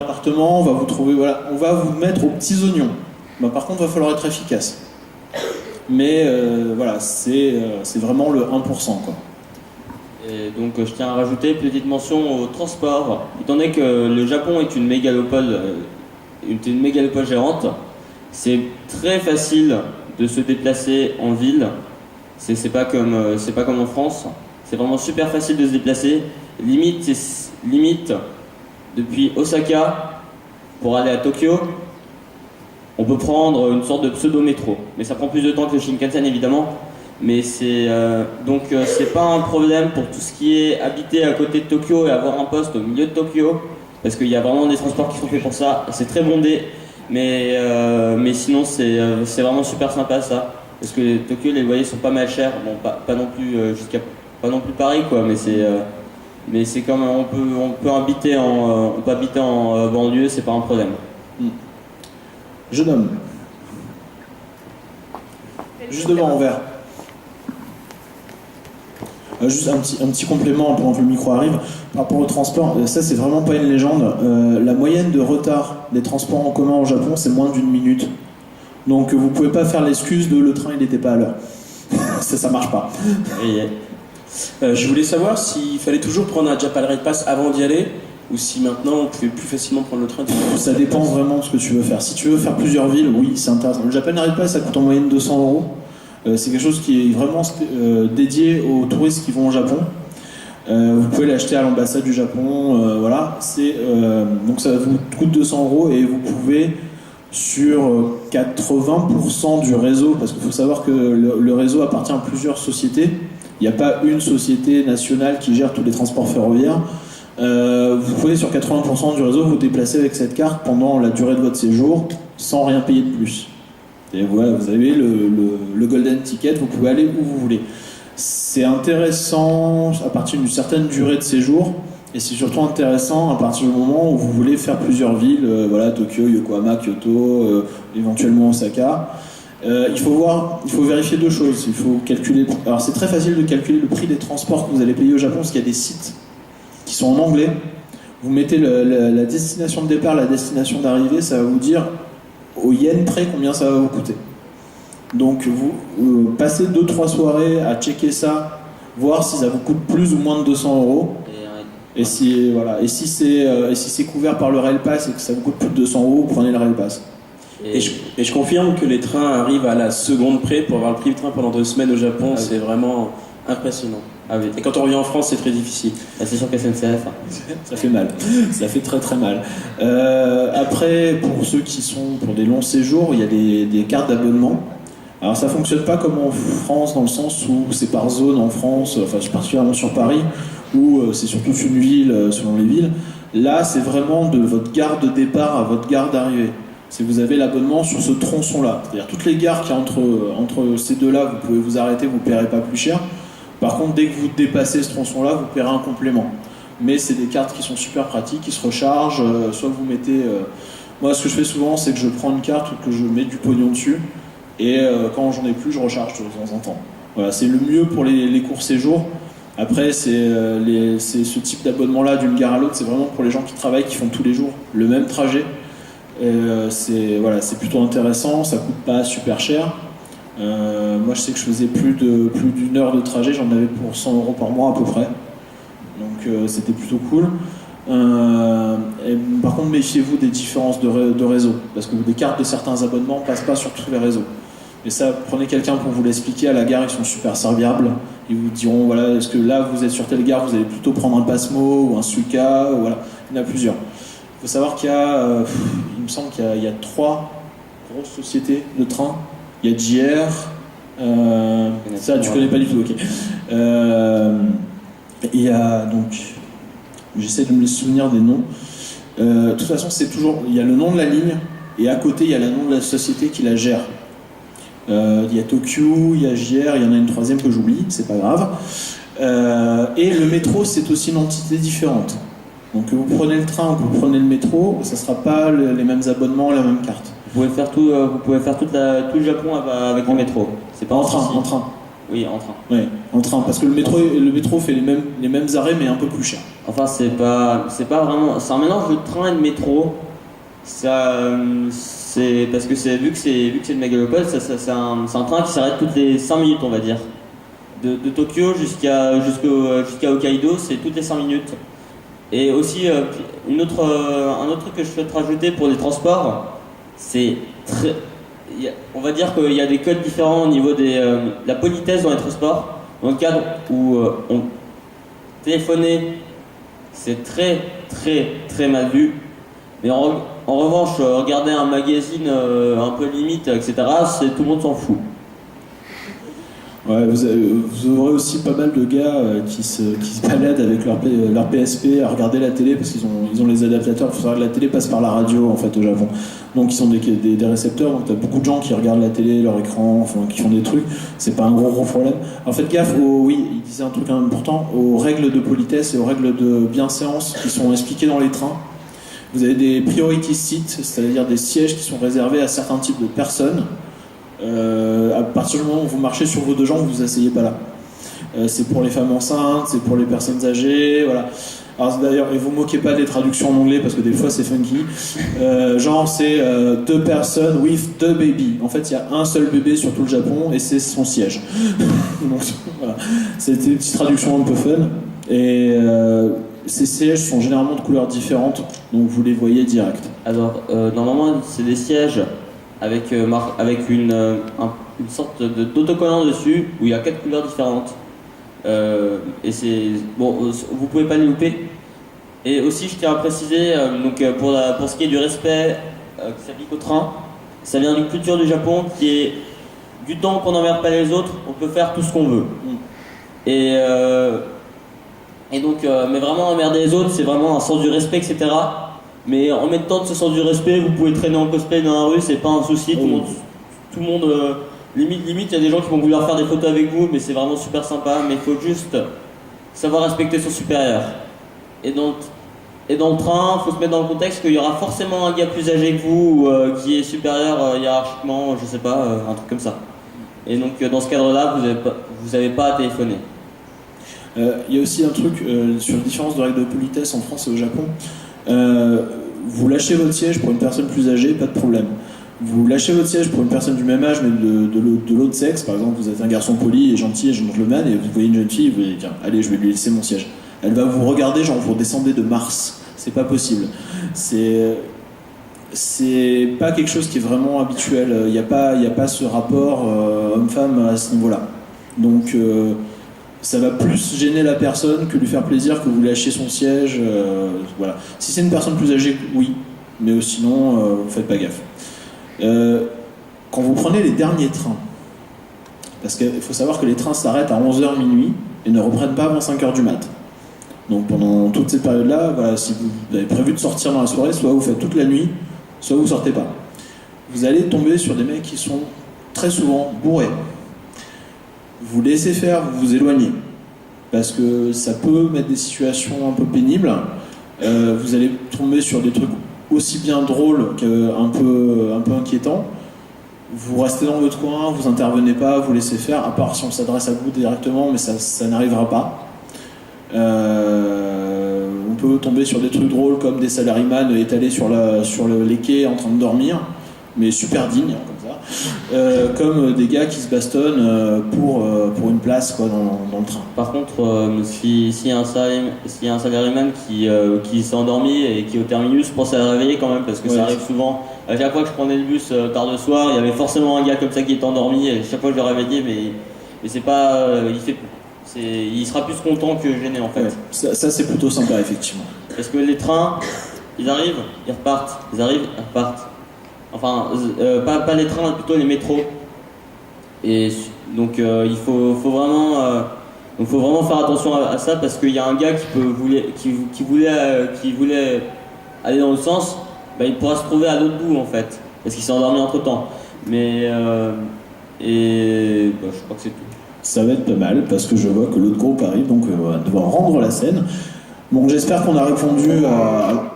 appartement, on va vous trouver, voilà, on va vous mettre aux petits oignons. Bah, par contre, il va falloir être efficace. Mais voilà, c'est vraiment le 1%, quoi. Et donc je tiens à rajouter une petite mention au transport. Étant donné que le Japon est une mégalopole géante, c'est très facile de se déplacer en ville. C'est pas comme en France. C'est vraiment super facile de se déplacer. Limite depuis Osaka pour aller à Tokyo, on peut prendre une sorte de pseudo-métro. Mais ça prend plus de temps que le Shinkansen évidemment. Mais c'est pas un problème pour tout ce qui est habiter à côté de Tokyo et avoir un poste au milieu de Tokyo, parce qu'il y a vraiment des transports qui sont faits pour ça. C'est très bondé, mais sinon c'est vraiment super sympa ça, parce que Tokyo les loyers sont pas mal chers. Bon, pas non plus pas non plus Paris quoi, mais c'est comme on peut habiter en banlieue, c'est pas un problème. Jeune homme. Juste devant en vert. Juste un petit complément pendant que le micro arrive. Par rapport au transport, ça c'est vraiment pas une légende. La moyenne de retard des transports en commun au Japon, c'est moins d'1 minute. Donc vous pouvez pas faire l'excuse de le train il n'était pas à l'heure. ça marche pas. Je voulais savoir s'il fallait toujours prendre un Japan Rail Pass avant d'y aller, ou si maintenant on pouvait plus facilement prendre le train. Ça dépend vraiment de ce que tu veux faire. Si tu veux faire plusieurs villes, oui, c'est intéressant. Le Japan Rail Pass, ça coûte en moyenne 200 €. C'est quelque chose qui est vraiment dédié aux touristes qui vont au Japon. Vous pouvez l'acheter à l'ambassade du Japon. Voilà. Donc ça vous coûte 200 € et vous pouvez sur 80% du réseau, parce qu'il faut savoir que le réseau appartient à plusieurs sociétés. Il n'y a pas une société nationale qui gère tous les transports ferroviaires. Vous pouvez sur 80% du réseau vous déplacer avec cette carte pendant la durée de votre séjour sans rien payer de plus. Et voilà, vous avez le golden ticket, vous pouvez aller où vous voulez. C'est intéressant à partir d'une certaine durée de séjour, et c'est surtout intéressant à partir du moment où vous voulez faire plusieurs villes, voilà, Tokyo, Yokohama, Kyoto, éventuellement Osaka. Il faut vérifier deux choses. Il faut calculer. Alors c'est très facile de calculer le prix des transports que vous allez payer au Japon, parce qu'il y a des sites qui sont en anglais. Vous mettez la destination de départ, la destination d'arrivée, ça va vous dire au yen près combien ça va vous coûter. Donc vous passez 2-3 soirées à checker ça, voir si ça vous coûte plus ou moins de 200 €. Et si c'est couvert par le Rail Pass et que ça vous coûte plus de 200 €, vous prenez le Rail Pass. Et je confirme que les trains arrivent à la seconde près. Pour avoir le prix de train pendant 2 semaines au Japon, c'est vraiment impressionnant. Ah oui. Et quand on revient en France, c'est très difficile. C'est sûr que SNCF. Ça fait mal. Ça fait très très mal. Après, pour ceux qui sont pour des longs séjours, il y a des cartes d'abonnement. Alors ça fonctionne pas comme en France, dans le sens où c'est par zone en France, enfin particulièrement sur Paris, où c'est sur toute une ville, selon les villes. Là, c'est vraiment de votre gare de départ à votre gare d'arrivée. Si vous avez l'abonnement sur ce tronçon-là, c'est-à-dire toutes les gares qu'il y a entre ces deux-là, vous pouvez vous arrêter, vous ne paierez pas plus cher. Par contre, dès que vous dépassez ce tronçon-là, vous paierez un complément. Mais c'est des cartes qui sont super pratiques, qui se rechargent. Soit vous mettez... Moi, ce que je fais souvent, c'est que je prends une carte ou que je mets du pognon dessus. Et quand j'en ai plus, je recharge de temps en temps. Voilà, c'est le mieux pour les courts séjours. Après, c'est ce type d'abonnement-là d'une gare à l'autre, c'est vraiment pour les gens qui travaillent, qui font tous les jours le même trajet. C'est plutôt intéressant, ça coûte pas super cher. Moi je sais que je faisais plus d'une heure de trajet, j'en avais pour 100 € par mois à peu près. Donc c'était plutôt cool. Par contre méfiez-vous des différences de réseau, parce que des cartes de certains abonnements passent pas sur tous les réseaux. Et ça, prenez quelqu'un pour vous l'expliquer. À la gare, ils sont super serviables. Ils vous diront, voilà, est-ce que là vous êtes sur telle gare, vous allez plutôt prendre un Pasmo ou un Suica, ou voilà, il y en a plusieurs. Il faut savoir qu'il y a, il me semble qu'il y a 3 grosses sociétés de train. Il y a JR, ça tu connais pas du tout, ok. Il y a donc, j'essaie de me souvenir des noms. De toute façon, c'est toujours, il y a le nom de la ligne et à côté il y a le nom de la société qui la gère. Il y a Tokyo, il y a JR, il y en a une troisième que j'oublie, c'est pas grave. Et le métro, c'est aussi une entité différente. Donc que vous prenez le train ou que vous prenez le métro, ça ne sera pas les mêmes abonnements, la même carte. Vous pouvez faire tout le Japon avec le métro. C'est pas en train. Oui, en train. Oui, en train, parce que le métro fait les mêmes arrêts, mais un peu plus cher. Enfin, c'est pas vraiment. C'est un mélange de train et de métro. C'est parce que vu que c'est une mégalopole, c'est un train qui s'arrête toutes les 5 minutes, on va dire. De Tokyo jusqu'à Hokkaido, c'est toutes les 5 minutes. Et aussi, un autre truc que je souhaite rajouter pour les transports, c'est on va dire qu'il y a des codes différents au niveau de la politesse dans les transports. Dans le cadre où téléphoner, c'est très très très mal vu. Mais en revanche, regarder un magazine un peu limite, etc., tout le monde s'en fout. Ouais, vous aurez aussi pas mal de gars qui se baladent avec leur PSP à regarder la télé parce qu'ils ont les adaptateurs. Il faut savoir que la télé passe par la radio en fait au Japon. Donc ils ont des récepteurs, donc t'as beaucoup de gens qui regardent la télé, leur écran, enfin, qui font des trucs. C'est pas un gros problème. En fait, gaffe, oui, il disait un truc important, aux règles de politesse et aux règles de bienséance qui sont expliquées dans les trains. Vous avez des priority seats, c'est-à-dire des sièges qui sont réservés à certains types de personnes. À partir du moment où vous marchez sur vos deux jambes, vous vous asseyez pas là. C'est pour les femmes enceintes, c'est pour les personnes âgées, voilà. Alors d'ailleurs, et vous moquez pas des traductions en anglais parce que des fois c'est funky. Genre c'est 2 personnes with 2 baby. En fait, il y a un seul bébé sur tout le Japon et c'est son siège. Donc voilà, c'était une petite traduction un peu fun. Et ces sièges sont généralement de couleurs différentes, donc vous les voyez direct. Alors, normalement, c'est des sièges avec une sorte d'autocollant dessus où il y a 4 couleurs différentes. Et c'est bon, vous pouvez pas les louper. Et aussi, je tiens à préciser, pour ce qui est du respect qui s'applique au train, ça vient d'une culture du Japon qui est du temps qu'on n'emmerde pas les autres, on peut faire tout ce qu'on veut. Et donc, mais vraiment emmerder les autres, c'est vraiment un sens du respect, etc. Mais en même temps de ce sens du respect, vous pouvez traîner en cosplay dans la rue, c'est pas un souci. Tout le monde limite, il y a des gens qui vont vouloir faire des photos avec vous, mais c'est vraiment super sympa. Mais il faut juste savoir respecter son supérieur. Et dans le train, il faut se mettre dans le contexte qu'il y aura forcément un gars plus âgé que vous, qui est supérieur hiérarchiquement, je sais pas, un truc comme ça. Et donc dans ce cadre-là, vous avez pas à téléphoner. Il y a aussi un truc sur la différence de règles de politesse en France et au Japon. Vous lâchez votre siège pour une personne plus âgée, pas de problème. Vous lâchez votre siège pour une personne du même âge mais de l'autre sexe, par exemple vous êtes un garçon poli et gentil et gentleman et vous voyez une jeune fille, vous allez dire allez, je vais lui laisser mon siège. Elle va vous regarder genre vous descendez de Mars, c'est pas possible. C'est pas quelque chose qui est vraiment habituel, il n'y a pas ce rapport homme-femme à ce niveau-là. Donc ça va plus gêner la personne que lui faire plaisir que vous lâchiez son siège. Voilà. Si c'est une personne plus âgée, oui, mais sinon, vous faites pas gaffe. Quand vous prenez les derniers trains, parce qu'il faut savoir que les trains s'arrêtent à 11h minuit et ne reprennent pas avant 5h du mat. Donc pendant toute cette période-là, voilà, si vous avez prévu de sortir dans la soirée, soit vous faites toute la nuit, soit vous sortez pas. Vous allez tomber sur des mecs qui sont très souvent bourrés. Vous laissez faire, vous vous éloignez. Parce que ça peut mettre des situations un peu pénibles. Vous allez tomber sur des trucs aussi bien drôles qu'un peu inquiétants. Vous restez dans votre coin, vous intervenez pas, vous laissez faire, à part si on s'adresse à vous directement, mais ça n'arrivera pas. On peut tomber sur des trucs drôles comme des salaryman étalés sur les quais en train de dormir, mais super dignes, comme ça. Comme des gars qui se bastonnent pour une place quoi, dans le train. Par contre, s'il y a un salaryman qui s'est endormi et qui est au terminus, pensez à le réveiller quand même, parce que ça arrive souvent. À chaque fois que je prenais le bus tard le soir, il y avait forcément un gars comme ça qui était endormi, et chaque fois je le réveillais, mais c'est pas. Il sera plus content que gêné en fait. Ouais, ça c'est plutôt sympa effectivement. Parce que les trains, ils arrivent, ils repartent, ils arrivent, ils repartent. Enfin, pas les trains, plutôt les métros. Et donc il faut vraiment faire attention à ça, parce qu'il y a un gars qui voulait aller dans le sens, il pourra se trouver à l'autre bout en fait, parce qu'il s'est endormi entre temps. Mais je crois que c'est tout. Ça va être pas mal parce que je vois que l'autre groupe arrive, donc on va devoir rendre la scène. Donc j'espère qu'on a répondu à